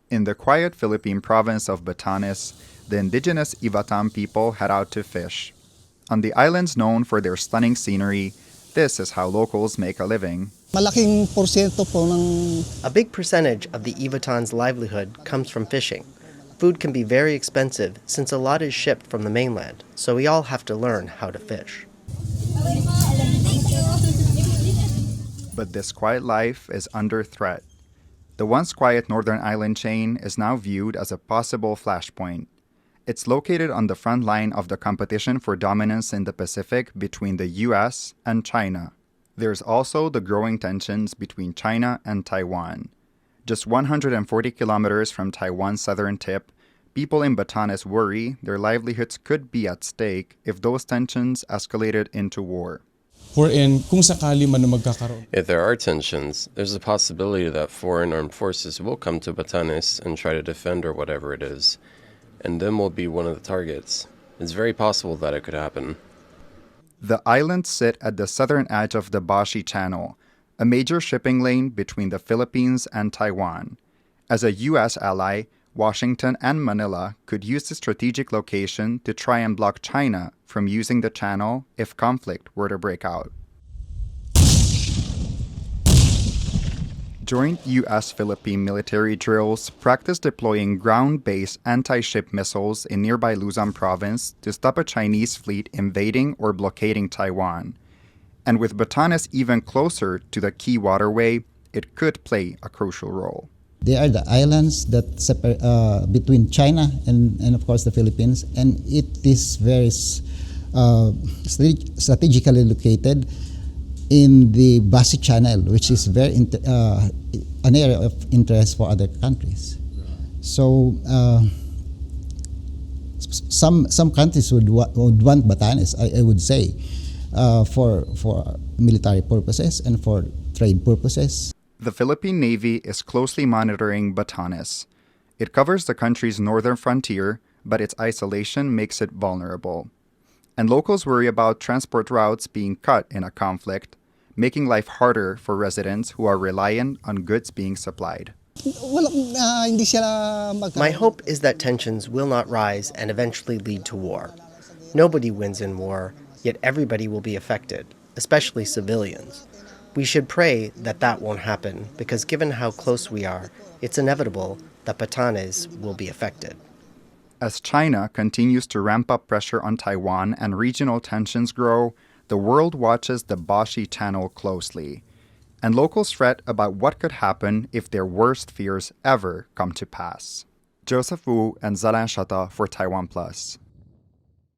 In the quiet Philippine province of Batanes, the Indigenous Ivatan people head out to fish. On the islands known for their stunning scenery, this is how locals make a living. Malaking porsyento po ng A big percentage of the Ivatan's livelihood comes from fishing. Food can be very expensive since a lot is shipped from the mainland, so we all have to learn how to fish. But this quiet life is under threat. The once quiet northern island chain is now viewed as a possible flashpoint. It's located on the front line of the competition for dominance in the Pacific between the US and China. There's also the growing tensions between China and Taiwan. Just 140 kilometers from Taiwan's southern tip, people in Batanes worry their livelihoods could be at stake if those tensions escalated into war. If there are tensions, there's a possibility that foreign armed forces will come to Batanes and try to defend or whatever it is, and then we'll be one of the targets. It's very possible that it could happen. The islands sit at the southern edge of the Bashi Channel, a major shipping lane between the Philippines and Taiwan. As a U.S. ally, Washington and Manila could use the strategic location to try and block China from using the channel if conflict were to break out. Joint U.S.-Philippine military drills practice deploying ground-based anti-ship missiles in nearby Luzon province to stop a Chinese fleet invading or blockading Taiwan. And with Batanes even closer to the key waterway, it could play a crucial role. they are the islands that separate between China and of course the Philippines, and it is very strategically located in the Basi Channel, which is very an area of interest for other countries. So some countries would want Batanes, I would say, for military purposes and for trade purposes. The Philippine Navy is closely monitoring Batanes. It covers the country's northern frontier, but its isolation makes it vulnerable. And locals worry about transport routes being cut in a conflict, making life harder for residents who are reliant on goods being supplied. My hope is that tensions will not rise and eventually lead to war. Nobody wins in war, yet everybody will be affected, especially civilians. We should pray that that won't happen, because given how close we are, it's inevitable that Batanes will be affected. As China continues to ramp up pressure on Taiwan and regional tensions grow, the world watches the Bashi Channel closely. And locals fret about what could happen if their worst fears ever come to pass. Joseph Wu and Zalan for TaiwanPlus.